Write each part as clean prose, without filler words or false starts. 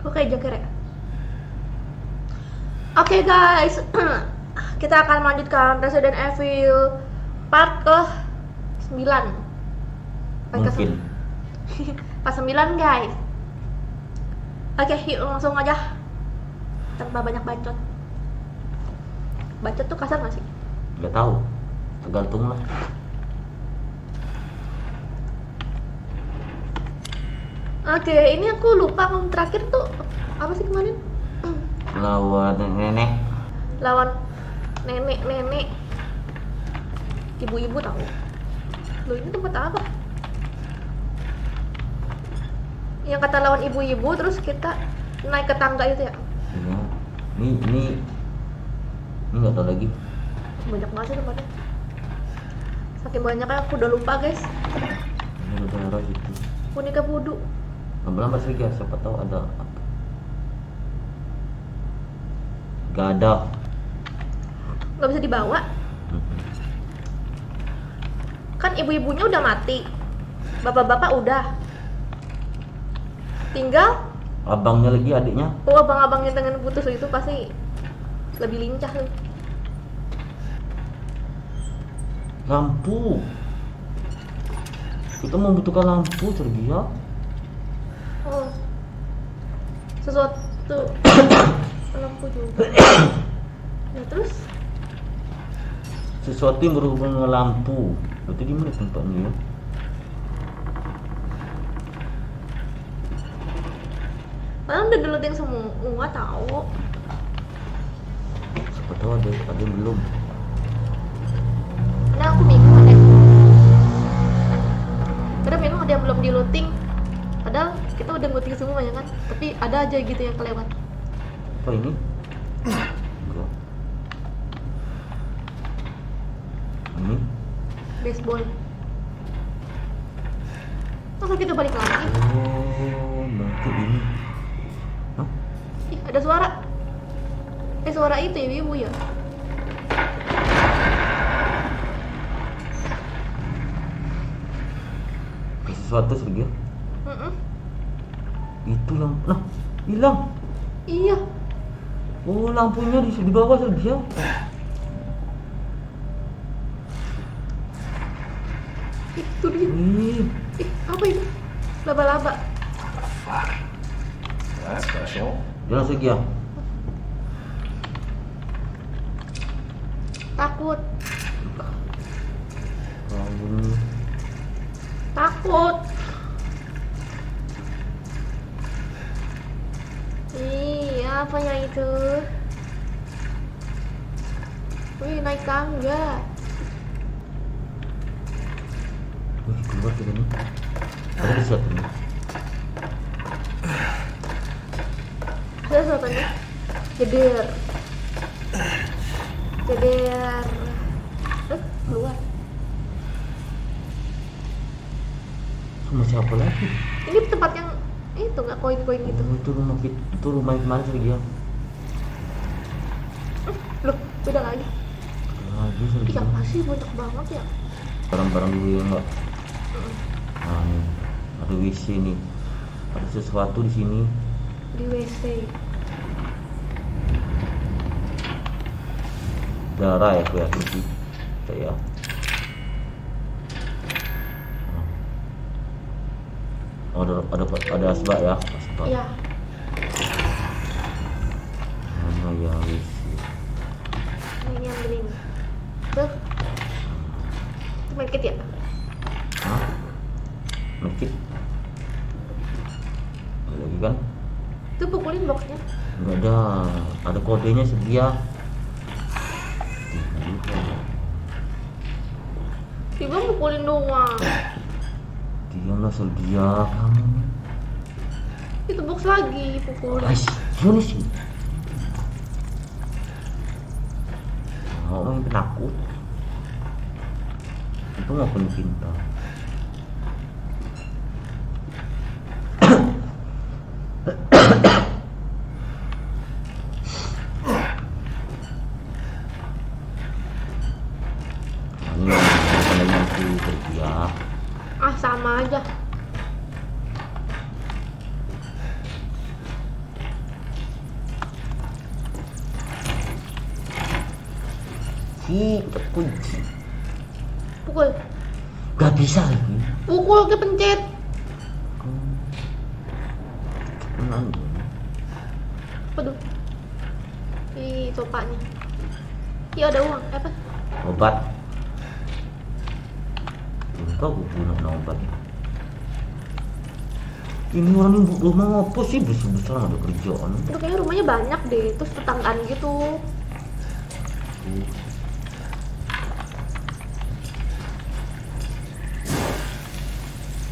Oke, Joker ya. Oke guys, kita akan melanjutkan Resident Evil part ke 9. Mungkin. Pas 9 guys. Oke, yuk langsung aja. Tanpa banyak bacot. Bacot tuh kasar gak sih? Nggak tahu, tergantung lah. Oke, ini aku lupa ngomong terakhir tuh apa sih kemarin? Lawan nenek. Lawan nenek, ibu-ibu tahu. Loh, ini tempat apa? Yang kata lawan ibu-ibu, terus kita naik ke tangga itu ya? Iya. Ini nggak tahu lagi. Banyak banget sih tempatnya. Saking banyaknya aku udah lupa guys. Ini ada daerah gitu. Boneka voodoo. Lama-lama sih ya, siapa tahu ada apa. Gak ada. Nggak bisa dibawa. Kan ibu-ibunya udah mati, bapak-bapak udah. Tinggal Abangnya lagi, adiknya. abang-abangnya dengan putus itu pasti lebih lincah tuh. Lampu. Kita membutuhkan lampu, Sergia. Oh, sesuatu lampu juga. Nah terus Sesuatu yang berhubungan dengan lampu. Berarti di mana tempatnya ya? malah udah downloading semua tahu. Siapa tahu ada yang belum. Karena aku bingung karena memang ada yang belum di looting. Padahal kita udah looting semua ya kan. Tapi ada aja gitu yang kelewat. Apa ini? Enggak. Ini? Baseball. Masa kita balik lagi? Oh, berarti ini. Hah? Ih, ada suara. Suara itu ya, ibu ya. Sesuatu, Sergia. Mm-mm. Itu lampu. Nah, hilang. Iya. Oh, lampunya di bawah, Sergia. Itu dia. Ih, Apa itu? Laba-laba. That's special. jalan, Sergia. Takut. Bangun. Takut. Ih, apa ya itu? Wih, naik tangga. Wih, keluar kita nih. Ada di situ nih. Ada suaranya. Jeder. Keluar. Sama siapa lagi? Ini tempat yang itu nggak koin-koin gitu. Oh, itu rumah yang kemarin, Sergia. Loh, beda lagi. Lagi, Ih, Sergia. apa sih banyak banget ya? Barang-barang dulu ya enggak. Nah, nih. Ada WC nih. Ada sesuatu di sini. Di WC. Darah ya, aku yakin sih. Saya. Oh, ada asbak ya, asbak. Iya. Mana ya WC? Ini yang bening. Tuh. Itu medkit ya? Hah? Medkit? Ada lagi kan? Itu pukulin boxnya. Enggak ada. Ada kodenya, Sergia. Tiba pukulin doang. Diamlah, Sergia, kamu. Itu box lagi pukulin. Guys, gimana sih? Mau main penakut. Itu nggak punya pintar. Ini yang lagi Sergia. Ah, sama aja. kunci, kunci. Pukul. Gak bisa lagi. Pukul ke pencet. Waduh. Ih, copanya. Iya ada uang. Apa? Obat. Enggak guna obat. Ini orang ibu rumah apa sih besar-besar ada kerjaan. Itu kayaknya rumahnya banyak deh, terus tetanggaan gitu.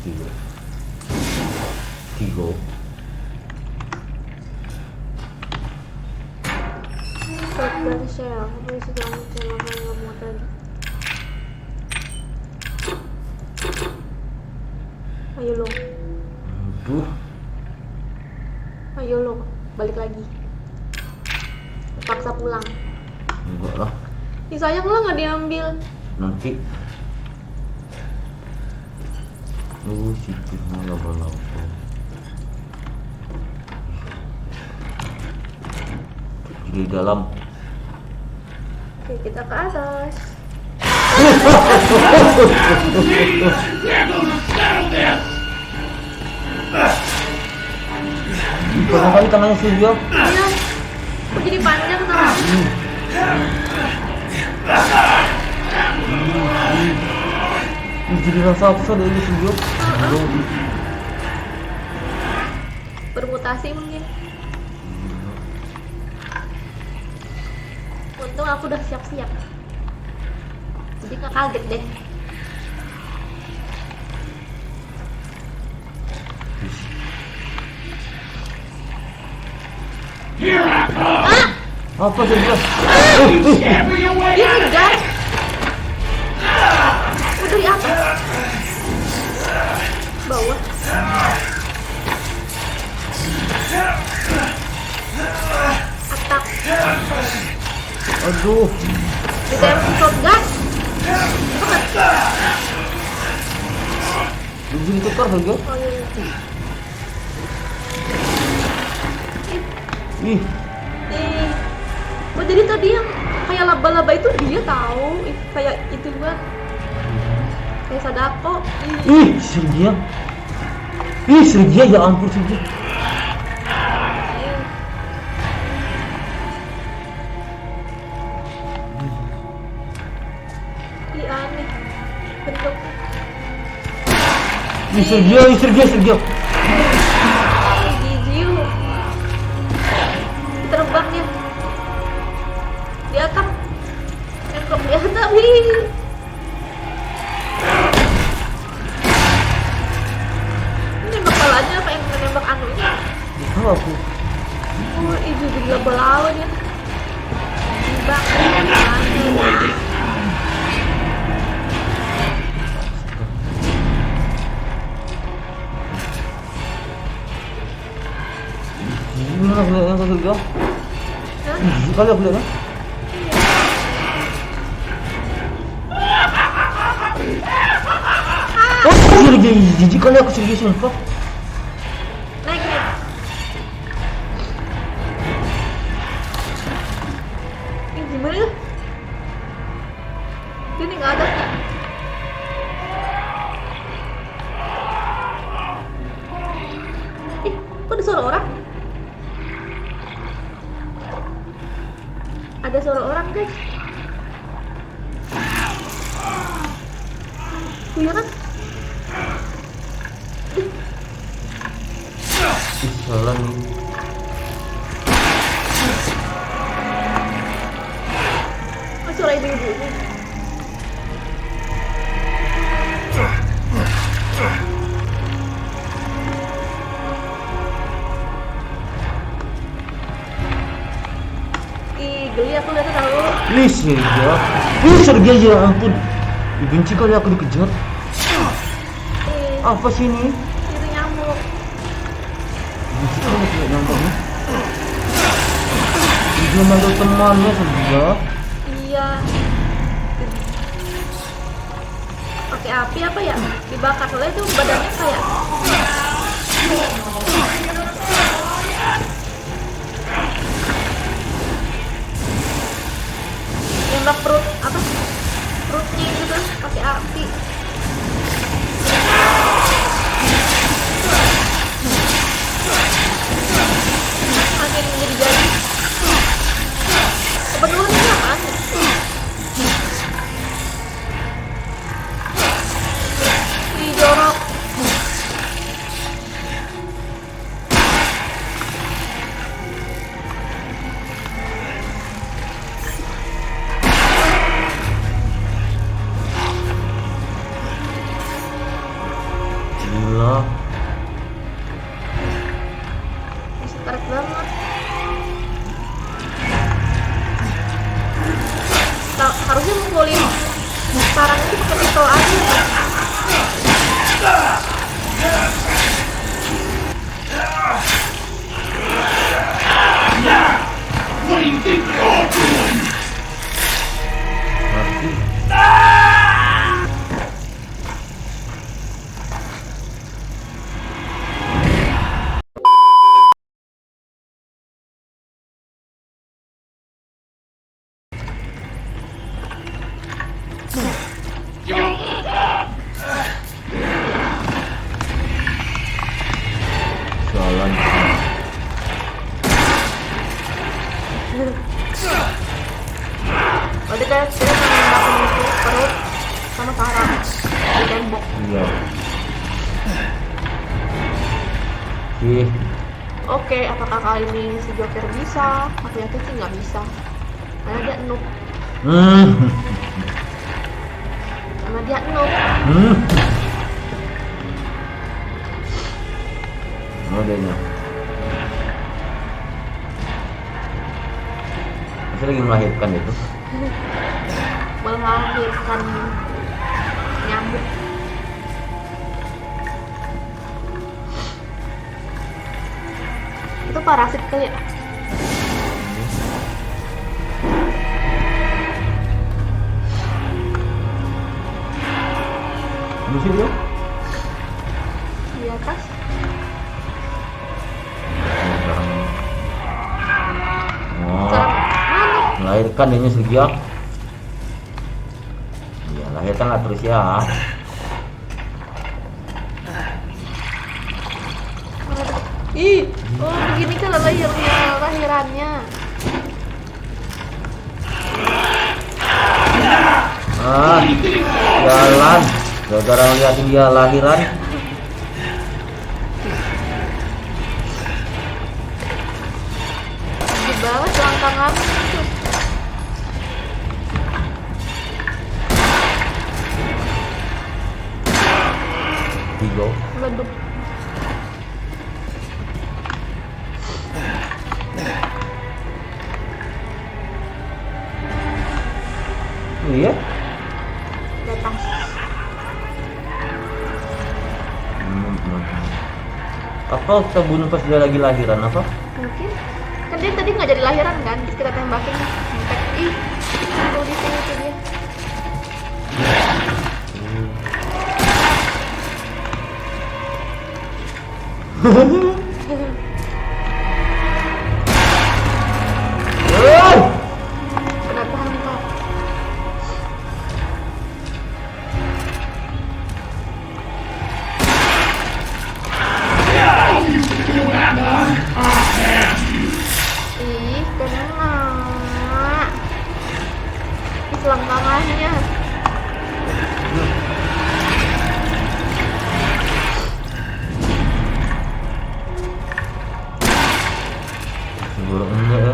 Tiga. Tiga. Shotgun shell, apa isi dalam shell yang nggak muat lagi. Ayo lo, Aduh. ayo lo, balik lagi. Paksa pulang. Enggak lah. Ih sayang lah nggak diambil. Nanti. Situ laba-laba. Di dalam. Oke kita ke atas. Karena kali tangannya Surya. Iya, kok jadi panjang tau? Jadi raksasa dari Surya. Bermutasi mungkin. Untung aku udah siap-siap. Jadi nggak kaget deh. Apa Surya? Dia ngejar. Udah di atas. Bawah. Atak. Aduh. Ditembak shotgun. Jadi tukar Surya. Oh iya. Ih. Oh jadi tadi yang kayak laba-laba itu dia tahu. Kayak itu buat kayak Sadako. Ih, Surya. Ih, Surya ya ampun Surya. Ih aneh bentuknya. Ih, Surya. Jijiu. Terbang dia. Di atap. Nengkok di atap nih. Ini nembak palanya apa yang nembak anunya? Tahu aku. Oh, itu jadi laba-laba dia. Nembak. Gimana aku lihat yang Surya? Hah? Ih, kali aku lihat. Oh, Surya, jijik kali aku Surya sumpah. Naik. Ini gimana ya? Ini nggak ada. Ih, kok ada suara orang? Ada suara orang guys. Iya kan? Ih, salah nih. Oh, suara ibu-ibu ini. Ih, geli aku lihat tahu. Ih, Surya. Ih, Surya ya ampun. Benci kali aku dikejar. Apa sih ini? Itu nyamuk. Benci kali aku lihat nyamuknya. Dia manggil temannya Surya. Iya. Pakai api apa ya? Dibakar soalnya itu badannya kayak nembak perut apa? Mati. Jalan. Berarti kayak kita menembakkan itu perut sama sarang di tembok. Iya. Ih, Oke, apakah kali ini si Joker bisa? Aku yakin sih nggak bisa. Karena dia noob. hmm, Karena dia noob. hmm. Modelnya. Masih lagi melahirkan itu. Melahirkan nyamuk. Itu parasit kali ya? Musuh dia? Di atas. Oh, Sarang mana? melahirkan ini Sylvia. Iya, lahirkanlah terus ya. Ih, oh begini kan lahirannya. Ah, jalan. Gara-gara liatin dia lahiran. Di bawah selangkangan itu. Tigo. Meledup. Iya. Di atas. Apa kita bunuh pas dia lagi lahiran apa? Mungkin kan dia tadi nggak jadi lahiran kan, terus kita tembakin sampai tuh di sini tuh dia. Hei! Kena tangkap. Ih, kena. Ih, selangkangannya. Burungnya ya.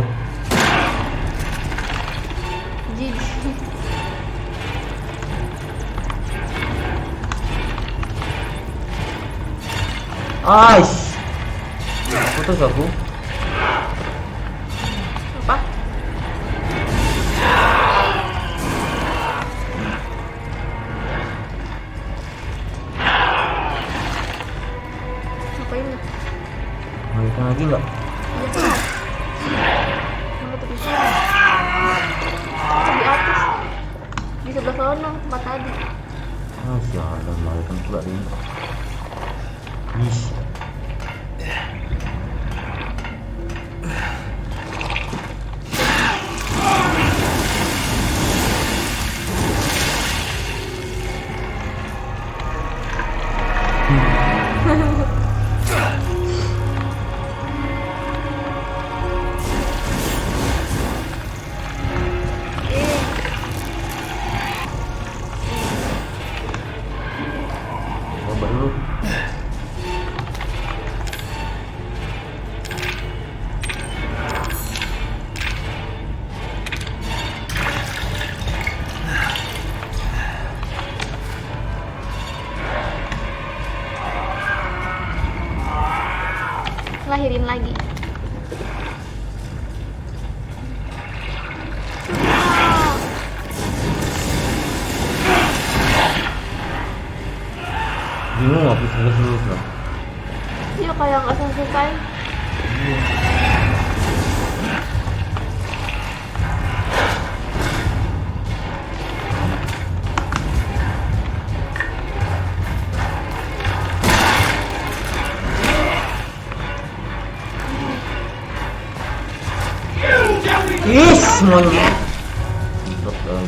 Jijik. Aish. Putus aku. Apa? Ngapain nih? Melahirkan lagi nggak? Iya kan? Mana tuh bisa? Di atas. Di sebelah sana tempat tadi. Ah, jalan melahirkan pula dia. Ish. Coba dulu. Lahirin lagi. Bingung kayak nggak selesai. Ih, semuanya. Untuk dong.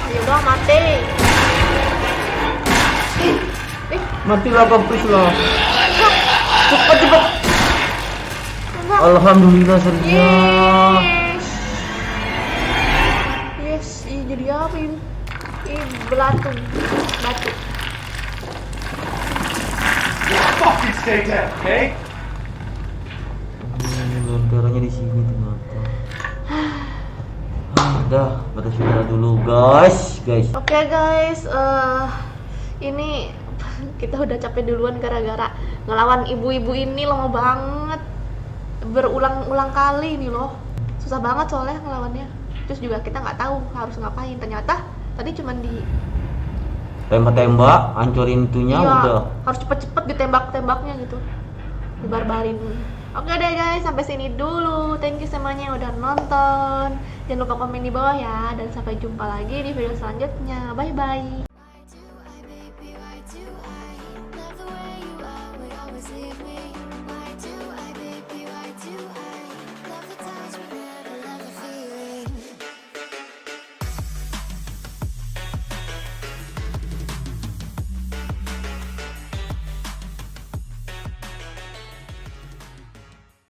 Ya udah mati. Matilah please lah. Cepet. Enggak. Alhamdulillah Sergio. Yes, jadi apa ini? Ini batu. Fucking stay down, okay? Lontarannya di sini ternyata. Dah, pada sudah dulu guys. Oke guys, ini kita udah capek duluan gara-gara ngelawan ibu-ibu ini lama banget, berulang-ulang kali nih loh, susah banget soalnya ngelawannya. Terus juga kita nggak tahu harus ngapain. Ternyata tadi cuman di tembak-tembak, hancurin itunya udah. Harus cepet-cepet ditembak-tembaknya gitu, dibarbarin. Oke deh guys, sampai sini dulu. Thank you semuanya yang udah nonton. Jangan lupa komen di bawah ya, dan sampai jumpa lagi di video selanjutnya. Bye bye.